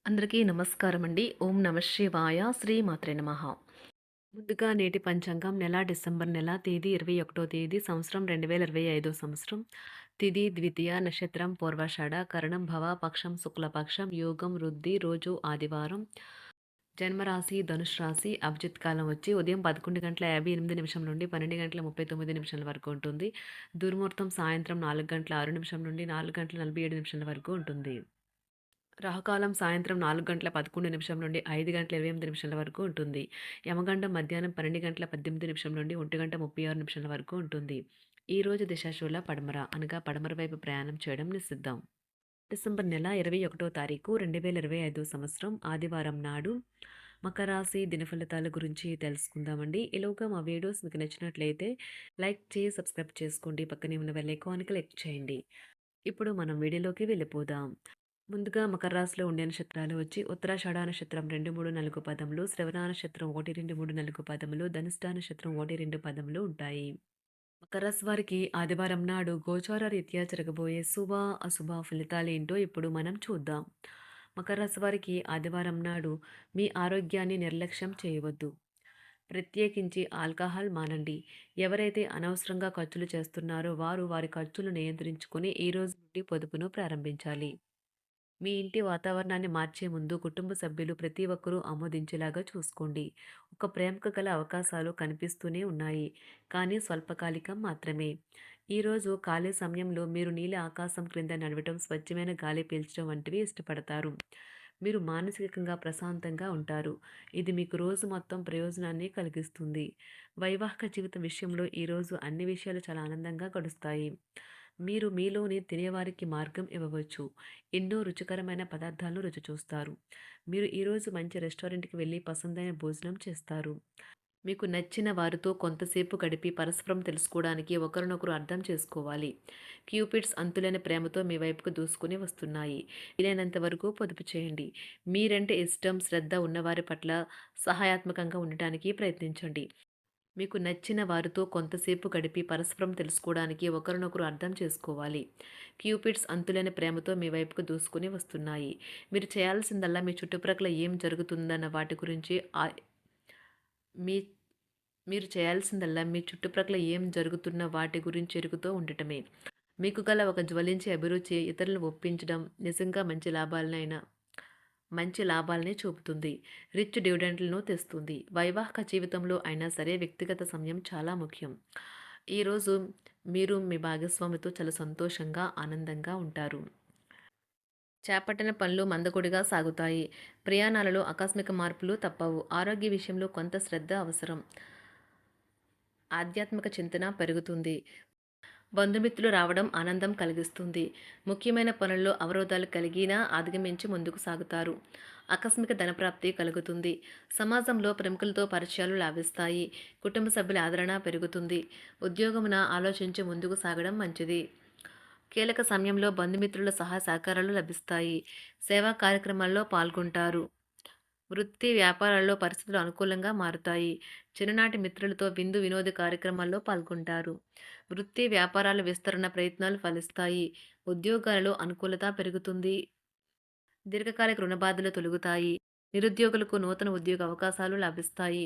అందరికీ నమస్కారం అండి. ఓం నమ శివాయ. శ్రీమాత్రే నమః. ముందుగా నేటి పంచాంగం నెల డిసెంబర్ నెల తేదీ 21వ తేదీ సంవత్సరం 2025 సంవత్సరం. తిథి ద్వితీయ, నక్షత్రం పూర్వాషాఢ, కరణం భవ, పక్షం శుక్లపక్షం, యోగం వృద్ధి, రోజు ఆదివారం. జన్మరాశి ధనుష్ రాశి. అభిజిత్ కాలం వచ్చి ఉదయం 11:58 నుండి 12:39 వరకు ఉంటుంది. దుర్ముహూర్తం సాయంత్రం 4:06 నుండి 4:47 వరకు ఉంటుంది. రాహుకాలం సాయంత్రం 4:11 నుండి 5:28 వరకు ఉంటుంది. యమగండం మధ్యాహ్నం 12:18 నుండి 1:36 వరకు ఉంటుంది. ఈ రోజు దిశాశూల పడమర అనగా పడమర వైపు ప్రయాణం చేయడం నిషిద్ధం. డిసెంబర్ నెల 21వ తారీఖు 2025 సంవత్సరం ఆదివారం నాడు మకర రాశి దినఫలితాల గురించి తెలుసుకుందామండి. ఈలోగా మా వీడియోస్ మీకు నచ్చినట్లయితే లైక్ చేసి సబ్స్క్రైబ్ చేసుకోండి. పక్కనే ఉన్న బెల్ ఐకాన్‌కి క్లిక్ చేయండి. ఇప్పుడు మనం వీడియోలోకి వెళ్ళిపోదాం. ముందుగా మకర రాశిలో ఉండే నక్షత్రాలు వచ్చి ఉత్తరాషాఢ నక్షత్రం 2, 3, 4 పదములు, శ్రవణ నక్షత్రం 1, 2, 3, 4 పదములు, ధనిష్ఠ నక్షత్రం 1, 2 పదములు ఉంటాయి. మకర రాశి వారికి ఆదివారం నాడు గోచార రీత్యా జరగబోయే శుభ, అశుభ ఫలితాలేంటో ఇప్పుడు మనం చూద్దాం. మకర రాశి వారికి ఆదివారం నాడు మీ ఆరోగ్యాన్ని నిర్లక్ష్యం చేయవద్దు. ప్రత్యేకించి ఆల్కహాల్ మానండి. ఎవరైతే అనవసరంగా ఖర్చులు చేస్తున్నారో వారు వారి ఖర్చులు నియంత్రించుకుని ఈ రోజు నుండి పొదుపును ప్రారంభించాలి. మీ ఇంటి వాతావరణాన్ని మార్చే ముందు కుటుంబ సభ్యులు ప్రతి ఒక్కరూ ఆమోదించేలాగా చూసుకోండి. ఒక ప్రేమకు గల అవకాశాలు కనిపిస్తూనే ఉన్నాయి, కానీ స్వల్పకాలికం మాత్రమే. ఈరోజు ఖాళీ సమయంలో మీరు నీలి ఆకాశం క్రింద నడవటం, స్వచ్ఛమైన గాలి పీల్చడం వంటివి ఇష్టపడతారు. మీరు మానసికంగా ప్రశాంతంగా ఉంటారు. ఇది మీకు రోజు మొత్తం ప్రయోజనాన్ని కలిగిస్తుంది. వైవాహిక జీవితం విషయంలో ఈరోజు అన్ని విషయాలు చాలా ఆనందంగా గడుస్తాయి. మీరు మీలోని తినేవారికి మార్గం ఇవ్వవచ్చు. ఎన్నో రుచికరమైన పదార్థాలను రుచి చూస్తారు. మీరు ఈరోజు మంచి రెస్టారెంట్‌కి వెళ్లి పసందైన భోజనం చేస్తారు. మీకు నచ్చిన వారితో కొంతసేపు గడిపి పరస్పరం తెలుసుకోవడానికి ఒకరినొకరు అర్థం చేసుకోవాలి. క్యూపిడ్స్ అంతులేని ప్రేమతో మీ వైపుకు దూసుకుని వస్తున్నాయి. వీలైనంత వరకు పొదుపు చేయండి. మీరంటే ఇష్టం, శ్రద్ధ ఉన్నవారి పట్ల సహాయాత్మకంగా ఉండటానికి ప్రయత్నించండి. మీకు నచ్చిన వారితో కొంతసేపు గడిపి పరస్పరం తెలుసుకోవడానికి ఒకరినొకరు అర్థం చేసుకోవాలి. క్యూపిడ్స్ అంతులేని ప్రేమతో మీ వైపుకు దూసుకుని వస్తున్నాయి. మీరు చేయాల్సిందల్లా మీ చుట్టుప్రక్కల ఏం జరుగుతుందన్న వాటి గురించి మీ మీరు చేయాల్సిందల్లా మీ చుట్టుప్రక్కల ఏం జరుగుతున్న వాటి గురించి ఎరుగుతూ ఉండటమే. మీకు గల ఒక జ్వలించే అభిరుచి ఇతరులను ఒప్పించడం నిజంగా మంచి లాభాలనే చూపుతుంది. రిచ్ డివిడెండ్లను తెస్తుంది. వైవాహిక జీవితంలో అయినా సరే వ్యక్తిగత సమయం చాలా ముఖ్యం. ఈరోజు మీరు మీ భాగస్వామితో చాలా సంతోషంగా, ఆనందంగా ఉంటారు. చేపట్టిన పనులు మందకొడిగా సాగుతాయి. ప్రయాణాలలో ఆకస్మిక మార్పులు తప్పవు. ఆరోగ్య విషయంలో కొంత శ్రద్ధ అవసరం. ఆధ్యాత్మిక చింతన పెరుగుతుంది. బంధుమిత్రులు రావడం ఆనందం కలిగిస్తుంది. ముఖ్యమైన పనుల్లో అవరోధాలు కలిగినా అధిగమించి ముందుకు సాగుతారు. ఆకస్మిక ధనప్రాప్తి కలుగుతుంది. సమాజంలో ప్రముఖులతో పరిచయాలు లాభిస్తాయి. కుటుంబ సభ్యుల ఆదరణ పెరుగుతుంది. ఉద్యోగమున ఆలోచించి ముందుకు సాగడం మంచిది. కీలక సమయంలో బంధుమిత్రుల సహాయ సహకారాలు లభిస్తాయి. సేవా కార్యక్రమాల్లో పాల్గొంటారు. వృత్తి వ్యాపారాల్లో పరిస్థితులు అనుకూలంగా మారుతాయి. చిన్ననాటి మిత్రులతో విందు వినోద కార్యక్రమాల్లో పాల్గొంటారు. వృత్తి వ్యాపారాల విస్తరణ ప్రయత్నాలు ఫలిస్తాయి. ఉద్యోగాలలో అనుకూలత పెరుగుతుంది. దీర్ఘకాలిక రుణ బాధలు తొలగుతాయి. నిరుద్యోగులకు నూతన ఉద్యోగ అవకాశాలు లభిస్తాయి.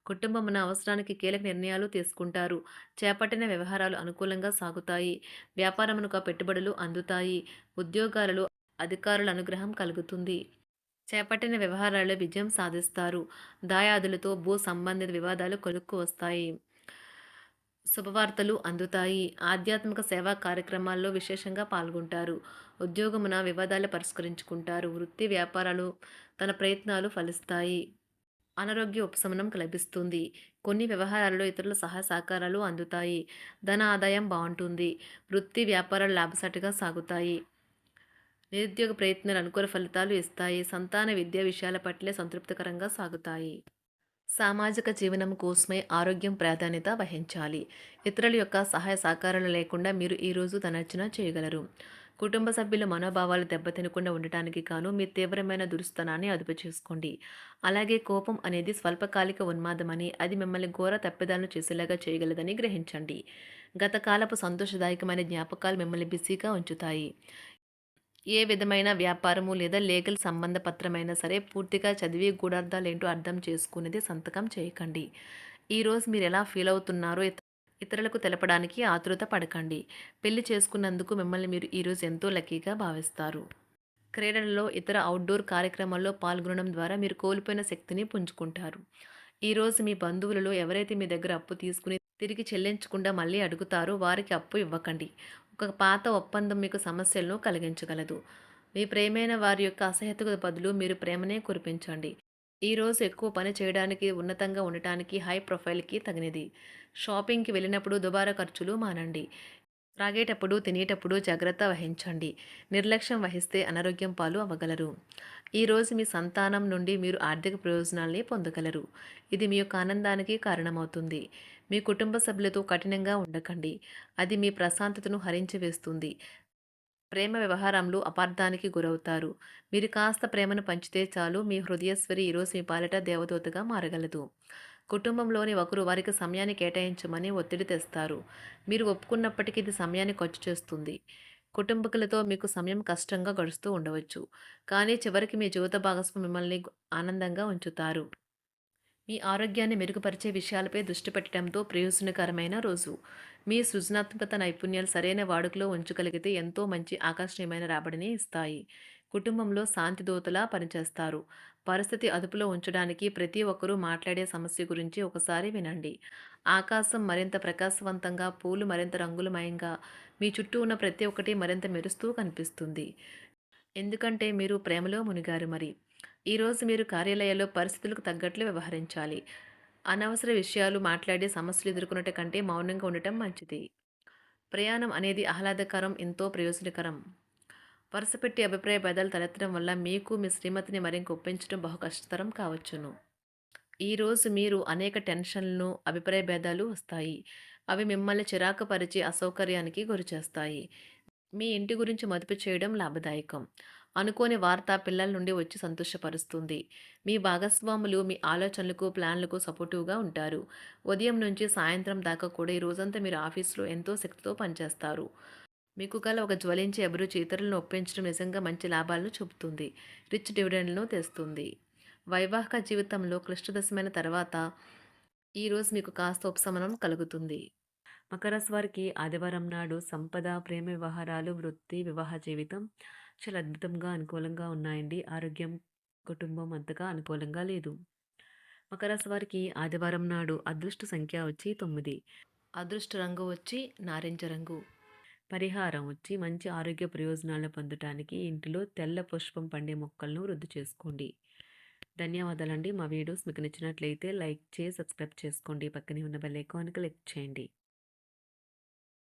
కుటుంబమున అవసరానికి కీలక నిర్ణయాలు తీసుకుంటారు. చేపట్టిన వ్యవహారాలు అనుకూలంగా సాగుతాయి. వ్యాపారమునకు పెట్టుబడులు అందుతాయి. ఉద్యోగాలలో అధికారుల అనుగ్రహం కలుగుతుంది. చేపట్టిన వ్యవహారాల్లో విజయం సాధిస్తారు. దాయాదులతో భూ సంబంధిత వివాదాలు కొలుక్కు వస్తాయి. శుభవార్తలు అందుతాయి. ఆధ్యాత్మిక సేవా కార్యక్రమాల్లో విశేషంగా పాల్గొంటారు. ఉద్యోగమున వివాదాలు పరిష్కరించుకుంటారు. వృత్తి వ్యాపారాలు తన ప్రయత్నాలు ఫలిస్తాయి. అనారోగ్య ఉపశమనం లభిస్తుంది. కొన్ని వ్యవహారాల్లో ఇతరుల సహాయ సహకారాలు అందుతాయి. ధన ఆదాయం బాగుంటుంది. వృత్తి వ్యాపారాలు లాభసాటిగా సాగుతాయి. నిరుద్యోగ ప్రయత్నాలు అనుకూల ఫలితాలు ఇస్తాయి. సంతాన విద్యా విషయాల పట్లే సంతృప్తికరంగా సాగుతాయి. సామాజిక జీవనం కోసమే ఆరోగ్యం ప్రాధాన్యత వహించాలి. ఇతరుల యొక్క సహాయ సహకారాలు లేకుండా మీరు ఈరోజు ధనార్జన చేయగలరు. కుటుంబ సభ్యుల మనోభావాలు దెబ్బతినకుండా ఉండటానికి గాను మీ తీవ్రమైన దురుస్తనాన్ని అదుపు చేసుకోండి. అలాగే కోపం అనేది స్వల్పకాలిక ఉన్మాదమని, అది మిమ్మల్ని ఘోర తప్పిదాలను చేసేలాగా చేయగలదని గ్రహించండి. గత కాలపు సంతోషదాయకమైన జ్ఞాపకాలు మిమ్మల్ని బిజీగా ఉంచుతాయి. ఏ విధమైన వ్యాపారము లేదా లీగల్ సంబంధ పత్రమైనా సరే పూర్తిగా చదివి గూఢార్థాలేంటో అర్థం చేసుకునేది సంతకం చేయకండి. ఈరోజు మీరెలా ఫీల్ అవుతున్నారో ఇతరులకు తెలపడానికి ఆతృత పడకండి. పెళ్లి చేసుకున్నందుకు మిమ్మల్ని మీరు ఈరోజు ఎంతో లక్కీగా భావిస్తారు. క్రీడలలో ఇతర అవుట్‌డోర్ కార్యక్రమాల్లో పాల్గొనడం ద్వారా మీరు కోల్పోయిన శక్తిని పుంజుకుంటారు. ఈరోజు మీ బంధువులలో ఎవరైతే మీ దగ్గర అప్పు తీసుకుని తిరిగి చెల్లించకుండా మళ్ళీ అడుగుతారో వారికి అప్పు ఇవ్వకండి. ఒక పాత ఒప్పందం మీకు సమస్యలను కలిగించగలదు. మీ ప్రియమైన వారి యొక్క అసహ్యతకు బదులు మీరు ప్రేమనే కురిపించండి. ఈరోజు ఎక్కువ పని చేయడానికి, ఉన్నతంగా ఉండటానికి, హై ప్రొఫైల్‌కి తగినది. షాపింగ్‌కి వెళ్ళినప్పుడు దుబారా ఖర్చులు మానండి. త్రాగేటప్పుడు, తినేటప్పుడు జాగ్రత్త వహించండి. నిర్లక్ష్యం వహిస్తే అనారోగ్యం పాలు అవ్వగలరు. ఈరోజు మీ సంతానం నుండి మీరు ఆర్థిక ప్రయోజనాల్ని పొందగలరు. ఇది మీ యొక్క ఆనందానికి కారణమవుతుంది. మీ కుటుంబ సభ్యులతో కఠినంగా ఉండకండి. అది మీ ప్రశాంతతను హరించి వేస్తుంది. ప్రేమ వ్యవహారంలో అపార్థానికి గురవుతారు. మీరు కాస్త ప్రేమను పంచితే చాలు మీ హృదయస్వరి ఈరోజు మీ పాలిట దేవదూతగా మారగలదు. కుటుంబంలోని ఒకరు వారికి సమయాన్ని కేటాయించమని ఒత్తిడి తెస్తారు. మీరు ఒప్పుకున్నప్పటికీ ఇది సమయాన్ని ఖర్చు చేస్తుంది. కుటుంబకులతో మీకు సమయం కష్టంగా గడుస్తూ ఉండవచ్చు. కానీ చివరికి మీ జీవిత భాగస్వామి మిమ్మల్ని ఆనందంగా ఉంచుతారు. మీ ఆరోగ్యాన్ని మెరుగుపరిచే విషయాలపై దృష్టి పెట్టడంతో ప్రయోజనకరమైన రోజు. మీ సృజనాత్మకత నైపుణ్యాలు సరైన వాడుకలో ఉంచగలిగితే ఎంతో మంచి ఆకర్షణీయమైన రాబడిని ఇస్తాయి. కుటుంబంలో శాంతి దూతలా పనిచేస్తారు. పరిస్థితి అదుపులో ఉంచడానికి ప్రతి ఒక్కరూ మాట్లాడే సమస్య గురించి ఒకసారి వినండి. ఆకాశం మరింత ప్రకాశవంతంగా, పూలు మరింత రంగులమయంగా, మీ చుట్టూ ఉన్న ప్రతి ఒక్కటి మరింత మెరుస్తూ కనిపిస్తుంది. ఎందుకంటే మీరు ప్రేమలో మునిగారు మరి. ఈరోజు మీరు కార్యాలయాల్లో పరిస్థితులకు తగ్గట్లు వ్యవహరించాలి. అనవసర విషయాలు మాట్లాడి సమస్యలు ఎదుర్కొనట కంటే మౌనంగా ఉండటం మంచిది. ప్రయాణం అనేది ఆహ్లాదకరం, ఎంతో ప్రయోజనకరం. వరుసపెట్టి అభిప్రాయ భేదాలు తలెత్తడం వల్ల మీకు మీ శ్రీమతిని మరింక ఒప్పించడం బహు కష్టతరం కావచ్చును. ఈరోజు మీరు అనేక టెన్షన్లను, అభిప్రాయ భేదాలు వస్తాయి. అవి మిమ్మల్ని చిరాకు పరిచి అసౌకర్యానికి గురిచేస్తాయి. మీ ఇంటి గురించి మదుపు చేయడం లాభదాయకం. అనుకోని వార్త పిల్లల నుండి వచ్చి సంతోషపరుస్తుంది. మీ భాగస్వాములు మీ ఆలోచనలకు, ప్లాన్లకు సపోర్టివ్‌గా ఉంటారు. ఉదయం నుంచి సాయంత్రం దాకా కూడా ఈ రోజంతా మీరు ఆఫీస్‌లో ఎంతో శక్తితో పనిచేస్తారు. మీకు గల ఒక జ్వలించే అభిరుచి ఇతరులను ఒప్పించడం నిజంగా మంచి లాభాలను చూపుతుంది. రిచ్ డివిడెండ్‌లను తెస్తుంది. వైవాహిక జీవితంలో క్లిష్టదశమైన తర్వాత ఈరోజు మీకు కాస్త ఉపశమనం కలుగుతుంది. మకర రాశి వారికి ఆదివారం నాడు సంపద, ప్రేమ వ్యవహారాలు, వృత్తి, వివాహ జీవితం చాలా అద్భుతంగా, అనుకూలంగా ఉన్నాయండి. ఆరోగ్యం, కుటుంబం అంతగా అనుకూలంగా లేదు. మకర రాశి వారికి ఆదివారం నాడు అదృష్ట సంఖ్య వచ్చి 9. అదృష్ట రంగు వచ్చి నారింజ రంగు. పరిహారం వచ్చి మంచి ఆరోగ్య ప్రయోజనాలను పొందటానికి ఇంటిలో తెల్ల పుష్పం పండే మొక్కలను వృద్ధి చేసుకోండి. ధన్యవాదాలండి. మా వీడియోస్ మీకు నచ్చినట్లయితే లైక్ చేసి సబ్స్క్రైబ్ చేసుకోండి. పక్కనే ఉన్న బెల్ ఐకాన్‌ని క్లిక్ చేయండి.